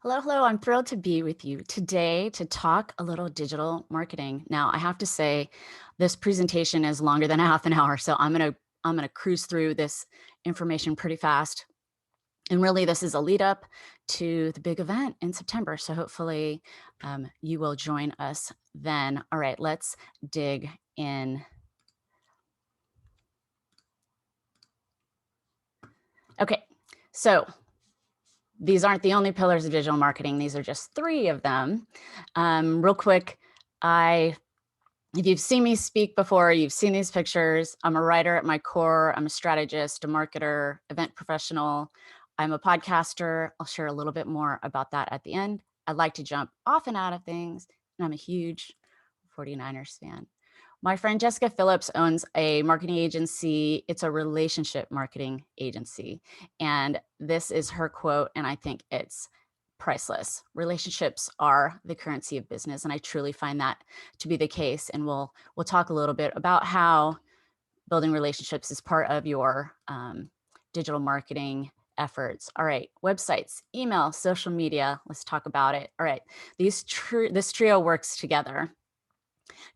Hello, hello. I'm thrilled to be with you today to talk a little digital marketing. Now, I have to say this presentation is longer than a half an hour, so I'm going to cruise through this information pretty fast. And really, this is a lead up to the big event in September. So hopefully you will join us then. All right, let's dig in. Okay, so these aren't the only pillars of digital marketing. These are just three of them. Real quick, if you've seen me speak before, you've seen these pictures. I'm a writer at my core. I'm a strategist, a marketer, event professional. I'm a podcaster. I'll share a little bit more about that at the end. I'd like to jump off and out of things, and I'm a huge 49ers fan. My friend Jessica Phillips owns a marketing agency. It's a relationship marketing agency. And this is her quote, and I think it's priceless. Relationships are the currency of business, and I truly find that to be the case. And we'll talk a little bit about how building relationships is part of your digital marketing efforts. All right, websites, email, social media. Let's talk about it. All right, this trio works together.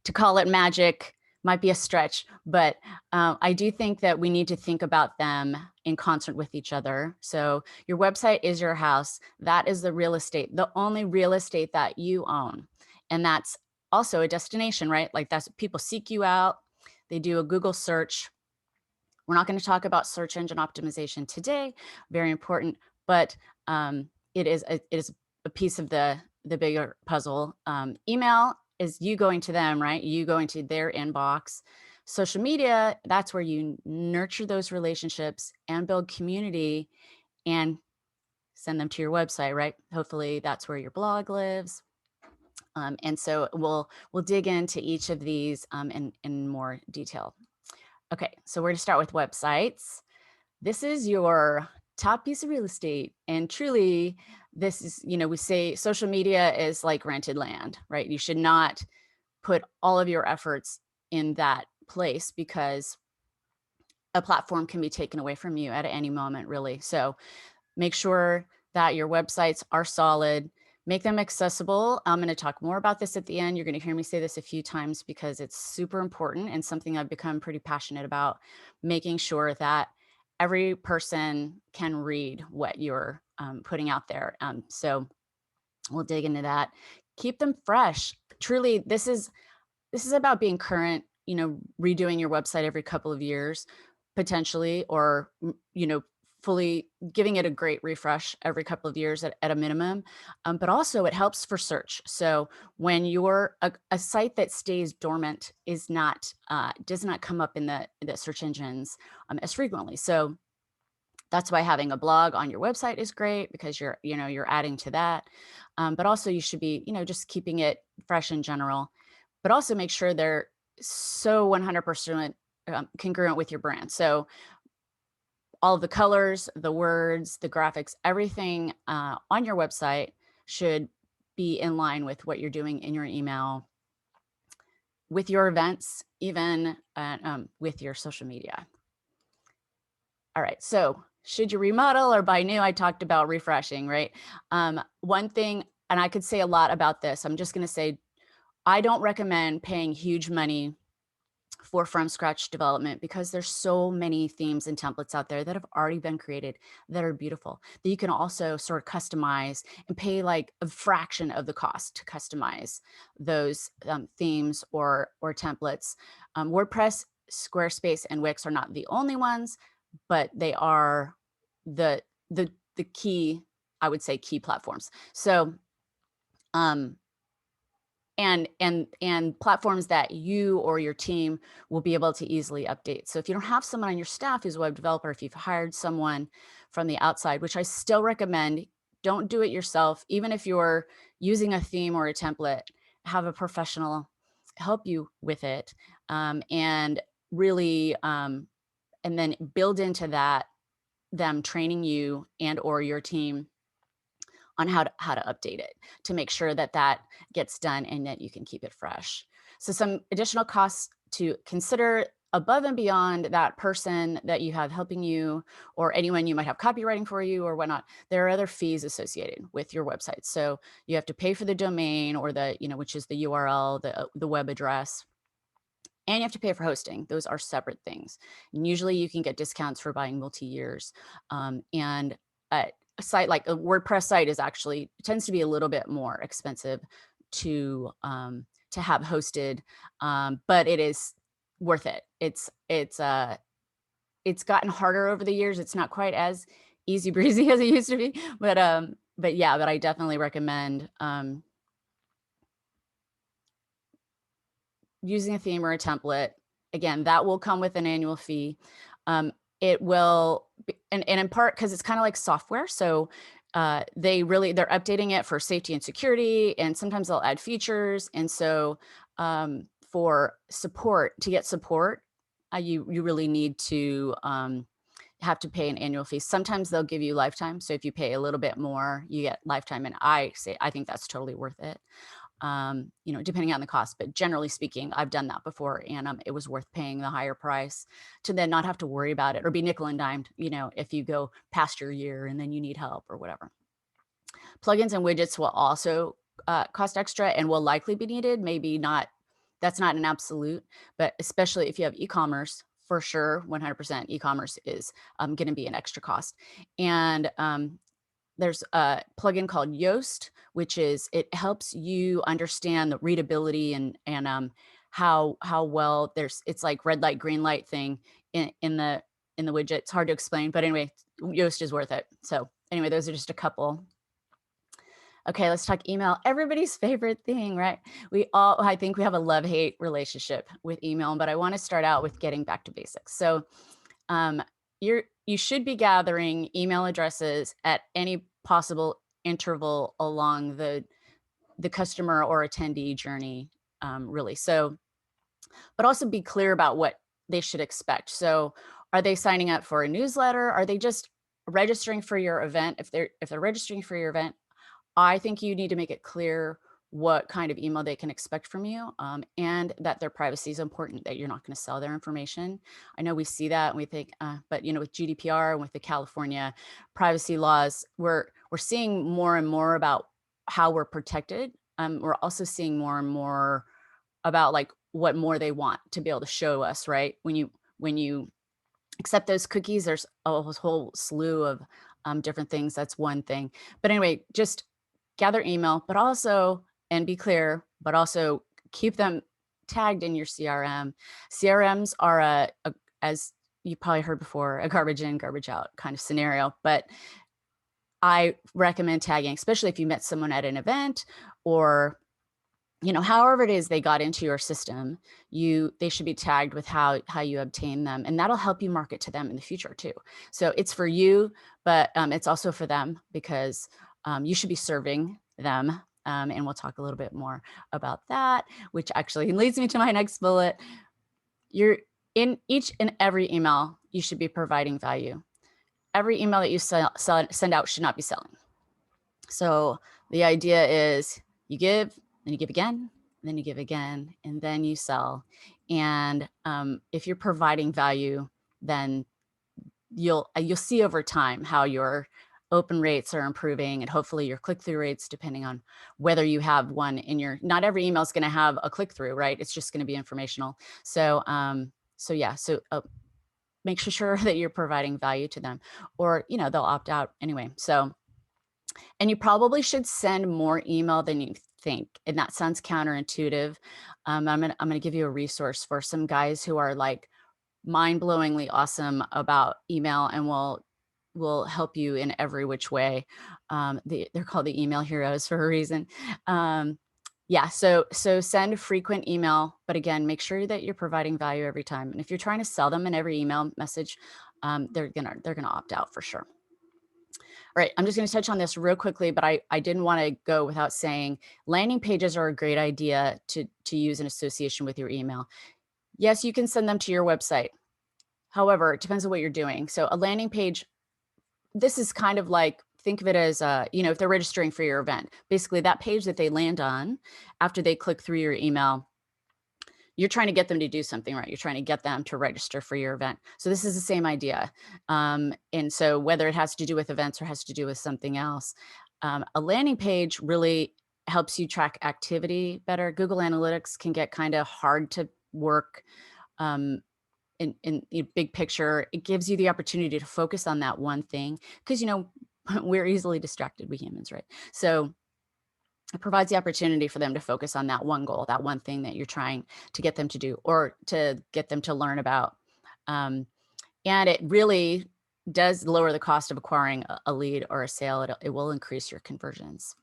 To call it magic might be a stretch, but I do think that we need to think about them in concert with each other. So your website is your house. That is the real estate, the only real estate that you own. And that's also a destination, right? Like that's people seek you out. They do a Google search. We're not going to talk about search engine optimization today. Very important, but it is a piece of the bigger puzzle. Email is you going to them, right? You going to their inbox. Social media, that's where you nurture those relationships and build community and send them to your website, right? Hopefully that's where your blog lives. And so we'll dig into each of these in more detail. Okay, so we're going to start with websites. This is your top piece of real estate. And truly, this is, we say social media is like rented land, right? You should not put all of your efforts in that place because a platform can be taken away from you at any moment, really. So make sure that your websites are solid. Make them accessible. I'm going to talk more about this at the end. You're going to hear me say this a few times because it's super important and something I've become pretty passionate about, making sure that every person can read what you're putting out there. So we'll dig into that. Keep them fresh. Truly, this is about being current, redoing your website every couple of years, potentially, or, fully giving it a great refresh every couple of years at a minimum. But also it helps for search. So when you're a site that stays dormant is not, does not come up in the search engines as frequently. So that's why having a blog on your website is great because you're adding to that. But also you should be, just keeping it fresh in general, but also make sure they're so 100% congruent with your brand. So all of the colors, the words, the graphics, everything on your website should be in line with what you're doing in your email, with your events, even with your social media. All right, so should you remodel or buy new? I talked about refreshing, right? One thing, and I could say a lot about this, I'm just gonna say, I don't recommend paying huge money for from scratch development because there's so many themes and templates out there that have already been created that are beautiful that you can also sort of customize and pay like a fraction of the cost to customize those themes or templates. WordPress, Squarespace, and Wix are not the only ones, but they are the key, I would say, key platforms. So and platforms that you or your team will be able to easily update. So if you don't have someone on your staff who's a web developer, if you've hired someone from the outside, which I still recommend, don't do it yourself. Even if you're using a theme or a template, have a professional help you with it, and really, and then build into that them training you and or your team on how to update it to make sure that that gets done and that you can keep it fresh. So some additional costs to consider. above and beyond that person that you have helping you, or anyone you might have copywriting for you or whatnot, there are other fees associated with your website. So you have to pay for the domain, or the, which is the URL, the web address, and you have to pay for hosting. Those are separate things. And usually you can get discounts for buying multi-years. And a site like a WordPress site tends to be a little bit more expensive to have hosted, but it is worth it. It's gotten harder over the years. It's not quite as easy breezy as it used to be, but yeah, but I definitely recommend using a theme or a template. Again, that will come with an annual fee. It will be, and in part because it's kind of like software. So they're updating it for safety and security, and sometimes they'll add features. And so for support, to get support, you really need to have to pay an annual fee. Sometimes they'll give you lifetime. So if you pay a little bit more, you get lifetime. And I think that's totally worth it. Depending on the cost, but generally speaking, I've done that before, and it was worth paying the higher price to then not have to worry about it or be nickel and dimed, if you go past your year and then you need help or whatever. Plugins and widgets will also cost extra and will likely be needed. Maybe not, that's not an absolute, but especially if you have e-commerce, for sure, 100% e-commerce is going to be an extra cost. And there's a plugin called Yoast, which it helps you understand the readability and how well it's like red light, green light thing in the widget. It's hard to explain, but anyway, Yoast is worth it. So anyway, those are just a couple. Okay, let's talk email. Everybody's favorite thing, right? I think we have a love-hate relationship with email, but I want to start out with getting back to basics. So you should be gathering email addresses at any possible interval along the customer or attendee journey, really. So, but also be clear about what they should expect. So are they signing up for a newsletter? Are they just registering for your event? If they're registering for your event, I think you need to make it clear what kind of email they can expect from you, and that their privacy is important, that you're not going to sell their information. I know we see that and we think, but with GDPR and with the California privacy laws, we're seeing more and more about how we're protected. We're also seeing more and more about like what more they want to be able to show us, right? When you accept those cookies, there's a whole slew of different things. That's one thing. But anyway, just gather email, but also, and be clear, but also keep them tagged in your CRM. CRMs are as you probably heard before, a garbage in, garbage out kind of scenario, but I recommend tagging, especially if you met someone at an event, or however it is they got into your system, they should be tagged with how you obtain them, and that'll help you market to them in the future too. So it's for you, but it's also for them, because you should be serving them. And we'll talk a little bit more about that, which actually leads me to my next bullet. You're in each and every email, you should be providing value. Every email that you send out should not be selling. So the idea is you give, then you give again, then you give again, and then you sell. And if you're providing value, then you'll see over time how your open rates are improving, and hopefully your click-through rates, depending on whether you have one in your, not every email is going to have a click-through, right? It's just going to be informational. So, make sure that you're providing value to them, or, they'll opt out anyway. So, and you probably should send more email than you think. And that sounds counterintuitive. I'm going to give you a resource for some guys who are like mind-blowingly awesome about email and will help you in every which way. They're called the email heroes for a reason. Yeah, so send frequent email, but again, make sure that you're providing value every time. And if you're trying to sell them in every email message, they're gonna opt out for sure. All right, I'm just going to touch on this real quickly, but I didn't want to go without saying landing pages are a great idea to use in association with your email. Yes, you can send them to your website. However, it depends on what you're doing. So a landing page, this is kind of like, think of it as, if they're registering for your event, basically that page that they land on after they click through your email you're trying to get them to do something, right? You're trying to get them to register for your event. So this is the same idea. And so whether it has to do with events or has to do with something else, a landing page really helps you track activity better. Google Analytics can get kind of hard to work um, in the big picture. It gives you the opportunity to focus on that one thing because, we're easily distracted, we humans, right? So it provides the opportunity for them to focus on that one goal, that one thing that you're trying to get them to do or to get them to learn about. And it really does lower the cost of acquiring a lead or a sale. It will increase your conversions.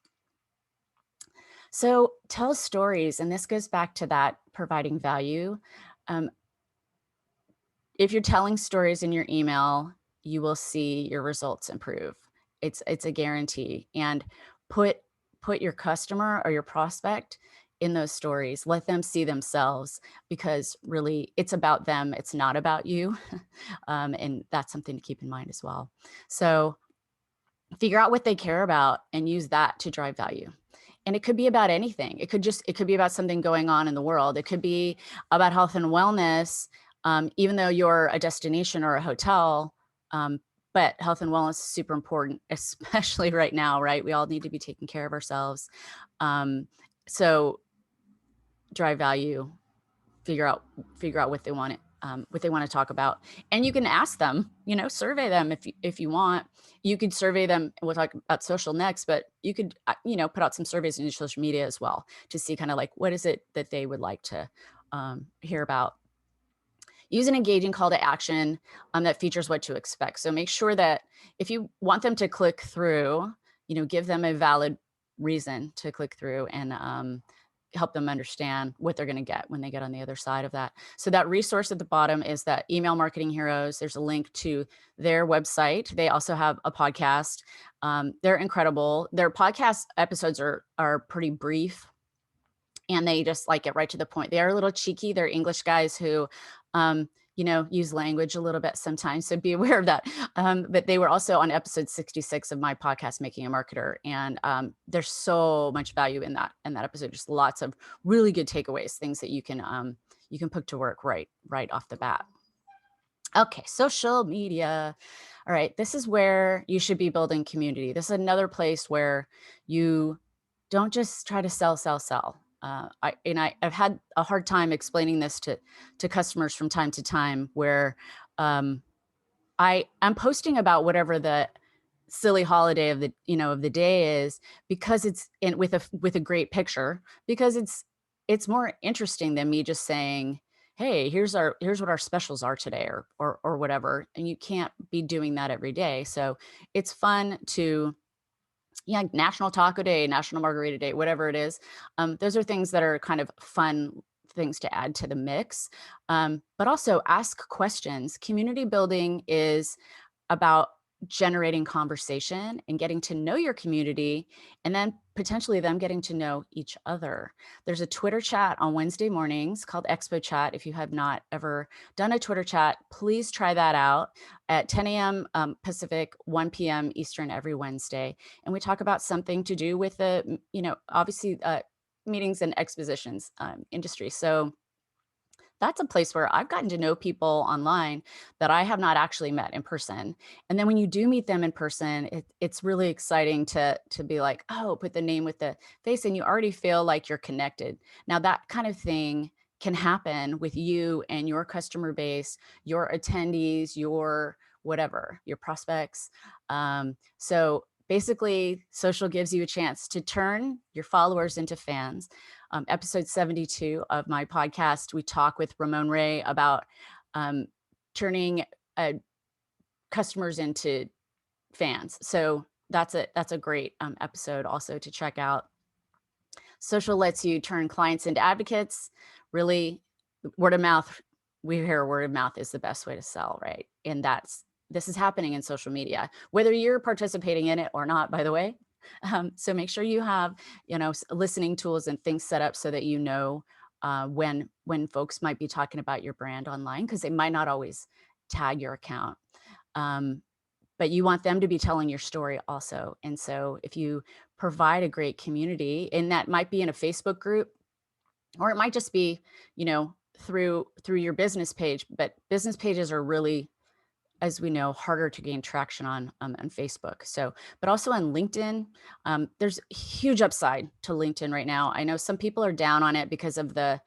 So tell stories, and this goes back to that providing value. Um, if you're telling stories in your email, you will see your results improve. It's a guarantee. And put your customer or your prospect in those stories. Let them see themselves because really it's about them. It's not about you. And that's something to keep in mind as well. So figure out what they care about and use that to drive value. And it could be about anything. It could be about something going on in the world. It could be about health and wellness, even though you're a destination or a hotel. But health and wellness is super important, especially right now, right? We all need to be taking care of ourselves. So drive value, figure out what they want to talk about, and you can ask them, survey them if you want. You could survey them. We'll talk about social next, but you could put out some surveys in your social media as well to see kind of like what is it that they would like to hear about. Use an engaging call to action that features what to expect. So make sure that if you want them to click through, give them a valid reason to click through and help them understand what they're going to get when they get on the other side of that. So that resource at the bottom is that Email Marketing Heroes. There's a link to their website. They also have a podcast. They're incredible. Their podcast episodes are pretty brief, and they just like get right to the point. They are a little cheeky. They're English guys who, use language a little bit sometimes. So be aware of that. But they were also on episode 66 of my podcast, Making a Marketer. And there's so much value in that episode. Just lots of really good takeaways, things that you can put to work right off the bat. Okay, social media. All right, this is where you should be building community. This is another place where you don't just try to sell. I've had a hard time explaining this to customers from time to time, where I'm posting about whatever the silly holiday of the day is, because it's with a great picture, because it's more interesting than me just saying, hey, here's what our specials are today, or whatever. And you can't be doing that every day. So it's fun to, National Taco Day, National Margarita Day, whatever it is. Those are things that are kind of fun things to add to the mix. But also ask questions. Community building is about generating conversation and getting to know your community, and then potentially them getting to know each other. There's a Twitter chat on Wednesday mornings called Expo Chat. If you have not ever done a Twitter chat, please try that out at 10 a.m. Pacific, 1 p.m. Eastern every Wednesday. And we talk about something to do with the, obviously meetings and expositions industry. So that's a place where I've gotten to know people online that I have not actually met in person. And then when you do meet them in person, it's really exciting to be like, oh, put the name with the face, and you already feel like you're connected. Now that kind of thing can happen with you and your customer base, your attendees, your whatever, your prospects. So basically, social gives you a chance to turn your followers into fans. Episode 72 of my podcast, we talk with Ramon Ray about turning customers into fans. So that's a great episode also to check out. Social lets you turn clients into advocates. Really, word of mouth. We hear word of mouth is the best way to sell, right? And this is happening in social media, whether you're participating in it or not, by the way. So make sure you have, listening tools and things set up so that when folks might be talking about your brand online, because they might not always tag your account. But you want them to be telling your story also. And so if you provide a great community, and that might be in a Facebook group, or it might just be, through your business page, but business pages are really, as we know, harder to gain traction on Facebook. So, but also on LinkedIn, there's huge upside to LinkedIn right now. I know some people are down on it because of the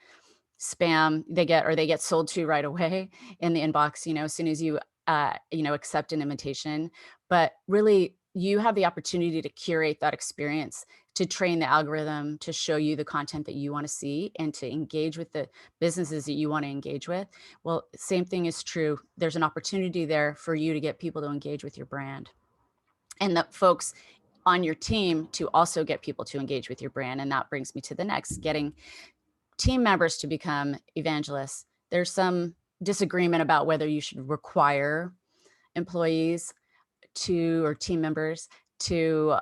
spam they get, or they get sold to right away in the inbox, as soon as you, accept an invitation. But really, you have the opportunity to curate that experience, to train the algorithm to show you the content that you want to see, and to engage with the businesses that you want to engage with. Well, same thing is true. There's an opportunity there for you to get people to engage with your brand, and the folks on your team to also get people to engage with your brand. And that brings me to the next, getting team members to become evangelists. There's some disagreement about whether you should require employees or team members to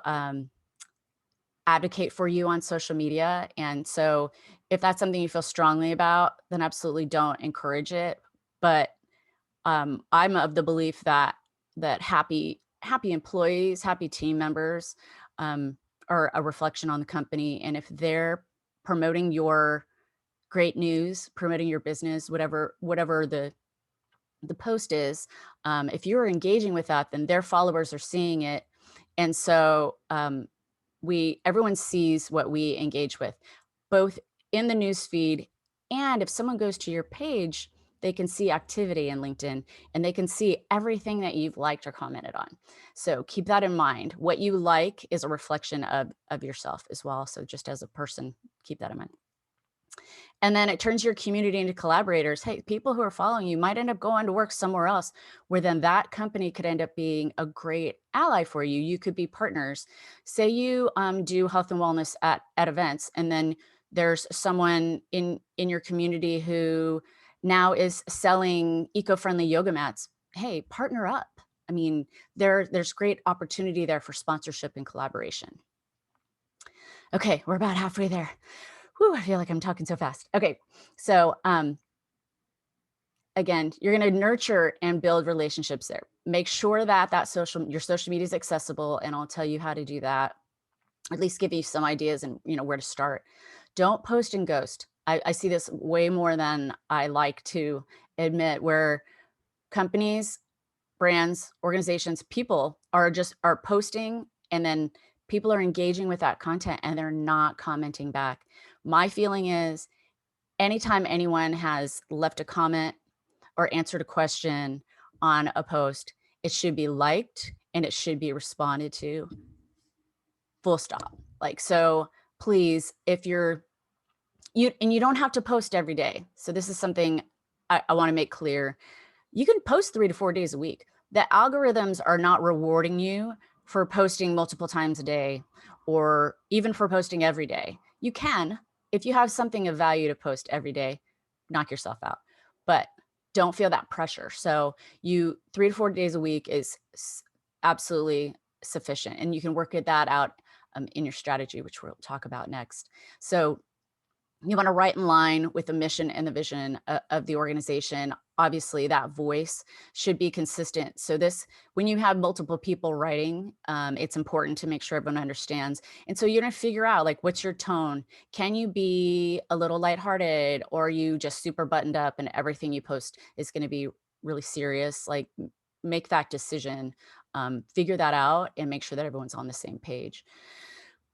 advocate for you on social media. And so if that's something you feel strongly about, then absolutely don't encourage it. But I'm of the belief that happy employees, happy team members, are a reflection on the company. And if they're promoting your great news, promoting your business, whatever the post is, if you're engaging with that, then their followers are seeing it. And so everyone sees what we engage with, both in the news feed, and if someone goes to your page, they can see activity in LinkedIn, and they can see everything that you've liked or commented on. So keep that in mind. What you like is a reflection of yourself as well. So just as a person, keep that in mind. And then it turns your community into collaborators. Hey, people who are following you might end up going to work somewhere else, where then that company could end up being a great ally for you. You could be partners. Say you do health and wellness at events, and then there's someone in your community who now is selling eco-friendly yoga mats. Hey, partner up. I mean, there's great opportunity there for sponsorship and collaboration. Okay, we're about halfway there. Whew, I feel like I'm talking so fast. Okay, so again, you're going to nurture and build relationships there. Make sure that your social media is accessible, and I'll tell you how to do that. At least give you some ideas and where to start. Don't post and ghost. I see this way more than I like to admit, where companies, brands, organizations, people are posting, and then people are engaging with that content and they're not commenting back. My feeling is, anytime anyone has left a comment or answered a question on a post, it should be liked and it should be responded to, full stop. Like, so please, if you don't have to post every day. So this is something I want to make clear. You can post 3 to 4 days a week. The algorithms are not rewarding you for posting multiple times a day, or even for posting every day. You can, if you have something of value to post every day, knock yourself out, but don't feel that pressure. So 3 to 4 days a week is absolutely sufficient, and you can work that out in your strategy, which we'll talk about next. So you want to write in line with the mission and the vision of the organization. Obviously, that voice should be consistent. So when you have multiple people writing, it's important to make sure everyone understands. And so you're going to figure out, like, what's your tone? Can you be a little lighthearted, or are you just super buttoned up and everything you post is going to be really serious? Like, make that decision, figure that out, and make sure that everyone's on the same page.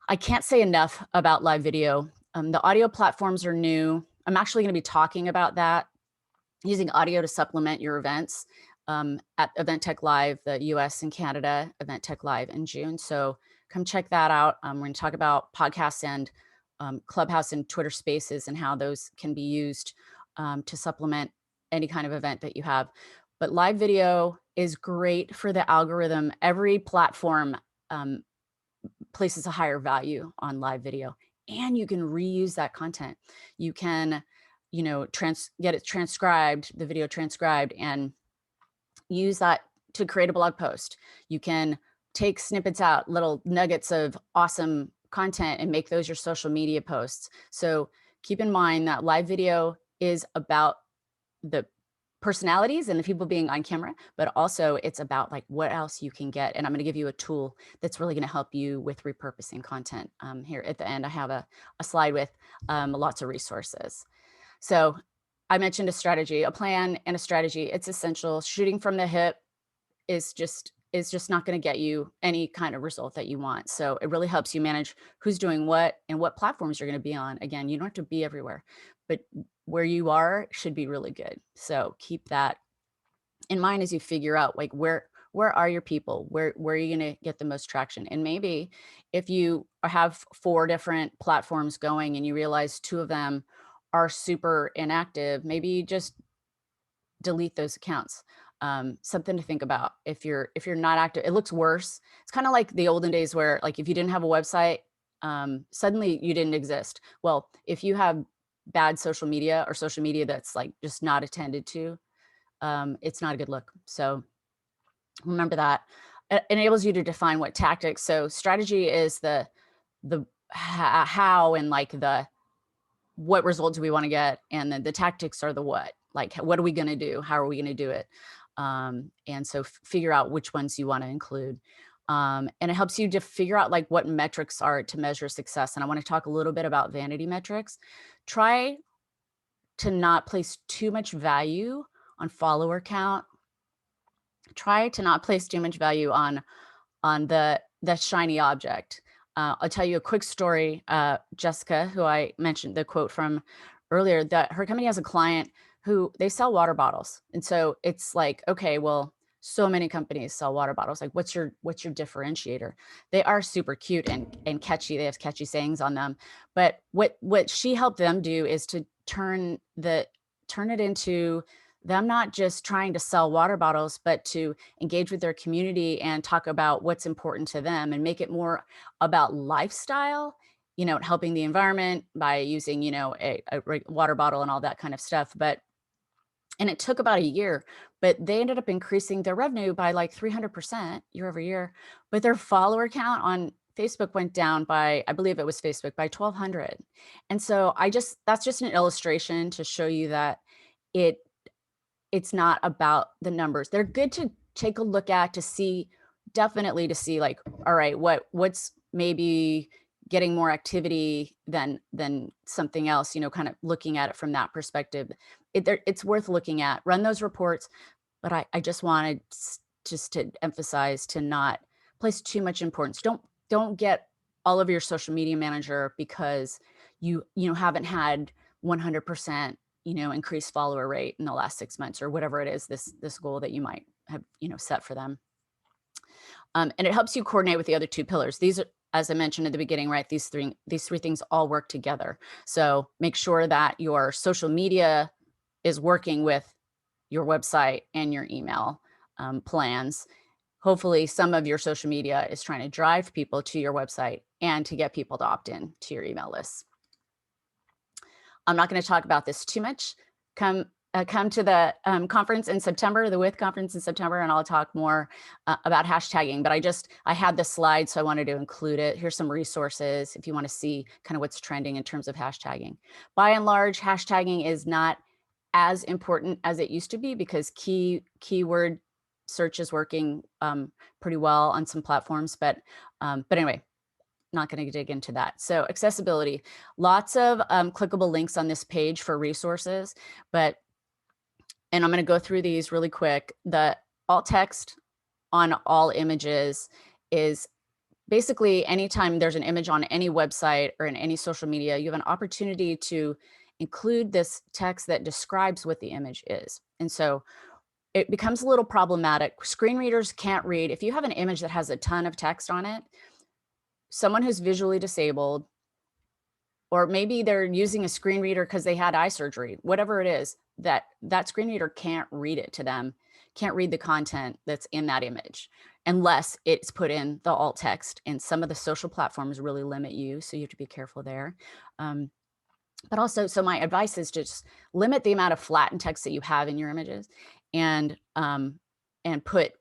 I can't say enough about live video. The audio platforms are new. I'm actually going to be talking about that, using audio to supplement your events at Event Tech Live, the US and Canada Event Tech Live in June. So come check that out. We're going to talk about podcasts and Clubhouse and Twitter Spaces, and how those can be used to supplement any kind of event that you have. But live video is great for the algorithm. Every platform places a higher value on live video, and you can reuse that content. You can, get it transcribed, the video transcribed, and use that to create a blog post. You can take snippets out, little nuggets of awesome content, and make those your social media posts. So keep in mind that live video is about the personalities and the people being on camera, but also it's about, like, what else you can get. And I'm going to give you a tool that's really going to help you with repurposing content. Here at the end, I have a slide with lots of resources. So I mentioned a strategy, a plan and a strategy. It's essential. Shooting from the hip is just not going to get you any kind of result that you want. So it really helps you manage who's doing what and what platforms you're going to be on. Again, you don't have to be everywhere, but where you are should be really good. So keep that in mind as you figure out like where are your people? Where are you going to get the most traction? And maybe if you have 4 different platforms going and you realize 2 of them are super inactive, maybe you just delete those accounts. Something to think about. If you're not active, it looks worse. It's kind of like the olden days where like if you didn't have a website, suddenly you didn't exist. Well, if you have bad social media or social media that's like just not attended to, it's not a good look. So remember that. It enables you to define what tactics. So strategy is the how and like the what result do we want to get, and then the tactics are the what. Like what are we going to do? How are we going to do it? And so figure out which ones you want to include. And it helps you to figure out like what metrics are to measure success. And I want to talk a little bit about vanity metrics. Try to not place too much value on follower count. Try to not place too much value on the shiny object. I'll tell you a quick story. Jessica, who I mentioned the quote from earlier, that her company has a client who they sell water bottles. And so it's like, okay, well, so many companies sell water bottles. Like what's your differentiator? They are super cute and catchy. They have catchy sayings on them. But what she helped them do is to turn it into them not just trying to sell water bottles, but to engage with their community and talk about what's important to them and make it more about lifestyle, helping the environment by using, a water bottle and all that kind of stuff. And it took about a year, but they ended up increasing their revenue by like 300% year over year. But their follower count on Facebook went down by, I believe it was Facebook, by 1,200. And so that's just an illustration to show you that it's not about the numbers. They're good to take a look at to see like, all right, what's maybe getting more activity than something else, kind of looking at it from that perspective. It's worth looking at. Run those reports, but I just wanted to emphasize to not place too much importance. Don't get all over your social media manager because you haven't had 100% increased follower rate in the last 6 months or whatever it is, this goal that you might have, set for them. And it helps you coordinate with the other 2 pillars. These are, as I mentioned at the beginning, right? These three things all work together. So make sure that your social media is working with your website and your email plans. Hopefully some of your social media is trying to drive people to your website and to get people to opt in to your email lists. I'm not going to talk about this too much. Come to the conference in September, the W.I.T.H conference in September, and I'll talk more about hashtagging. But I had this slide, so I wanted to include it. Here's some resources if you want to see kind of what's trending in terms of hashtagging. By and large, hashtagging is not as important as it used to be because keyword search is working pretty well on some platforms. But anyway, not going to dig into that. So accessibility, lots of clickable links on this page for resources, and I'm going to go through these really quick. The alt text on all images is basically anytime there's an image on any website or in any social media, you have an opportunity to include this text that describes what the image is. And so it becomes a little problematic. Screen readers can't read. If you have an image that has a ton of text on it, someone who's visually disabled, or maybe they're using a screen reader because they had eye surgery, whatever it is, that screen reader can't read it to them, can't read the content that's in that image unless it's put in the alt text. And some of the social platforms really limit you, so you have to be careful there. But also, so my advice is just limit the amount of flattened text that you have in your images and put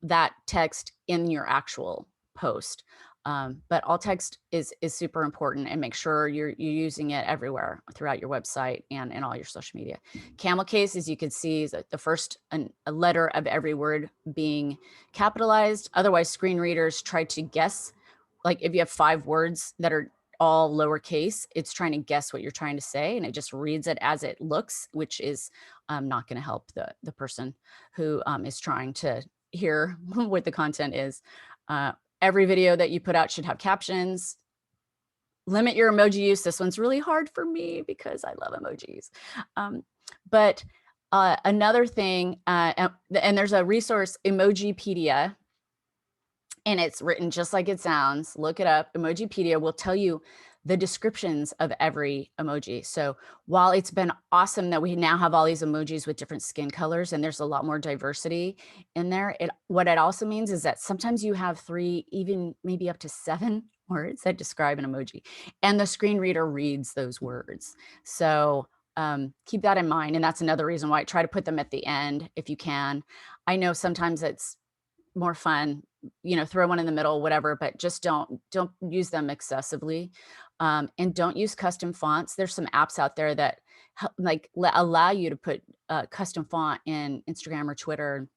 that text in your actual post. But alt text is super important, and make sure you're using it everywhere throughout your website and all your social media. Camel case, as you can see, is the first a letter of every word being capitalized. Otherwise, screen readers try to guess. Like if you have 5 words that are all lowercase, it's trying to guess what you're trying to say, and it just reads it as it looks, which is not going to help the person who is trying to hear what the content is. Every video that you put out should have captions. Limit your emoji use. This one's really hard for me because I love emojis. But another thing, and there's a resource, Emojipedia, and it's written just like it sounds. Look it up. Emojipedia will tell you the descriptions of every emoji. So while it's been awesome that we now have all these emojis with different skin colors and there's a lot more diversity in there, what it also means is that sometimes you have 3, even maybe up to 7 words that describe an emoji, and the screen reader reads those words. So keep that in mind. And that's another reason why I try to put them at the end if you can. I know sometimes it's more fun, throw one in the middle, whatever, but just don't use them excessively. And don't use custom fonts. There's some apps out there that allow you to put custom font in Instagram or Twitter.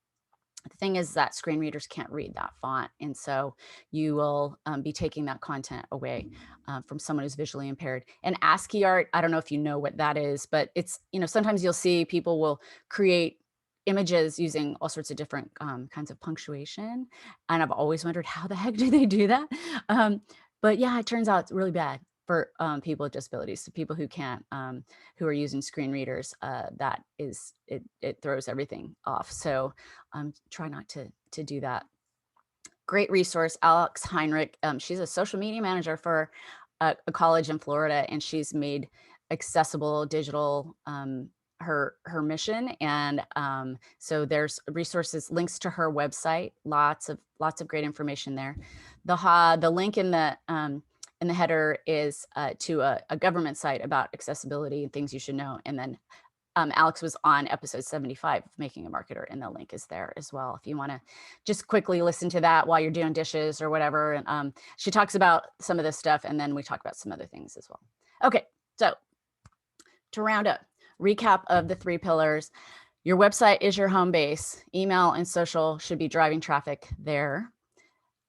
The thing is that screen readers can't read that font. And so you will be taking that content away from someone who's visually impaired. And ASCII art, I don't know if you know what that is, but it's, sometimes you'll see people will create images using all sorts of different kinds of punctuation. And I've always wondered, how the heck do they do that? But yeah, it turns out it's really bad for people with disabilities, so people who can't, who are using screen readers. That is, it throws everything off. So try not to do that. Great resource, Alex Heinrich. She's a social media manager for a college in Florida, and she's made accessible digital her mission. And so there's resources, links to her website, lots of great information there. The link in the header is to a government site about accessibility and things you should know. And then Alex was on episode 75 of Making a Marketer, and the link is there as well if you want to just quickly listen to that while you're doing dishes or whatever. And she talks about some of this stuff, and then we talk about some other things as well. Okay, so to round up, recap of the 3 pillars. Your website is your home base. Email and social should be driving traffic there.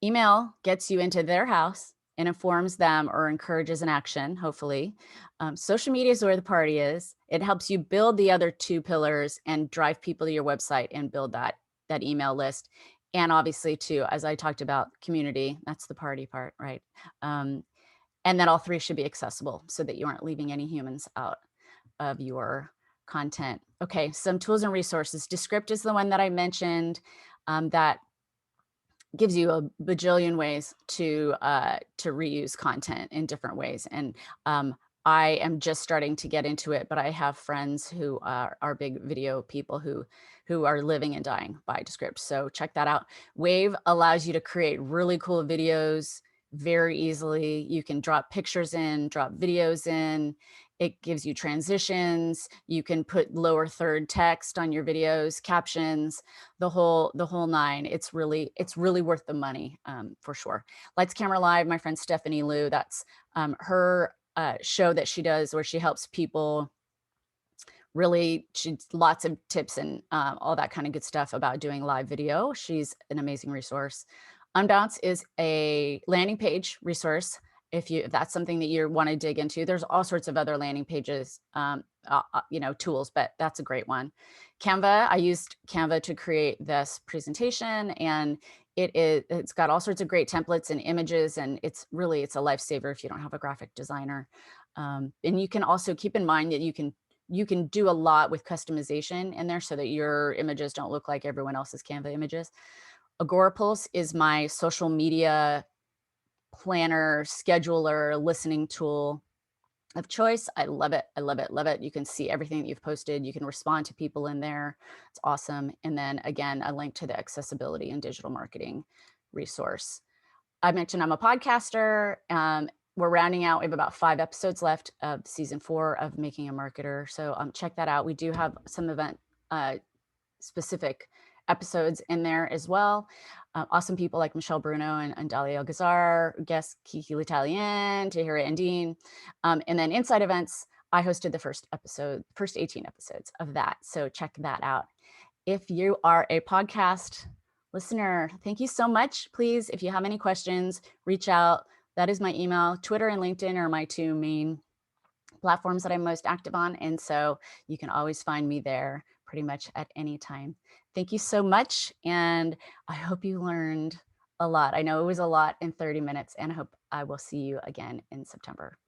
Email gets you into their house and informs them or encourages an action, hopefully. Social media is where the party is. It helps you build the other 2 pillars and drive people to your website and build that email list. And obviously, too, as I talked about, community, that's the party part, right? And then all 3 should be accessible so that you aren't leaving any humans out of your content. Okay, some tools and resources. Descript is the one that I mentioned that gives you a bajillion ways to reuse content in different ways. And I am just starting to get into it, but I have friends who are big video people who are living and dying by Descript. So check that out. Wave allows you to create really cool videos very easily. You can drop pictures in, drop videos in. It gives you transitions. You can put lower third text on your videos, captions, the whole 9. It's really worth the money for sure. Lights Camera Live, my friend Stephanie Liu, that's her show that she does where she helps people really, lots of tips and all that kind of good stuff about doing live video. She's an amazing resource. Unbounce is a landing page resource. If that's something that you want to dig into, there's all sorts of other landing pages, tools, but that's a great one. Canva, I used Canva to create this presentation, and it's got all sorts of great templates and images, and it's a lifesaver if you don't have a graphic designer. And you can also keep in mind that you can do a lot with customization in there so that your images don't look like everyone else's Canva images. Agorapulse is my social media planner, scheduler, listening tool of choice. I love it. I love it. Love it. You can see everything that you've posted. You can respond to people in there. It's awesome. And then again, a link to the accessibility and digital marketing resource. I mentioned I'm a podcaster. We're rounding out. We have about 5 episodes left of season 4 of Making a Marketer. So check that out. We do have some event specific episodes in there as well. Awesome people like Michelle Bruno and Dalia Algazar, guest Kiki L'Italien, Tahira and Dean. And then inside events, I hosted the first 18 episodes of that. So check that out. If you are a podcast listener, thank you so much. Please, if you have any questions, reach out. That is my email. Twitter and LinkedIn are my two main platforms that I'm most active on. And so you can always find me there pretty much at any time. Thank you so much. And I hope you learned a lot. I know it was a lot in 30 minutes, and I hope I will see you again in September.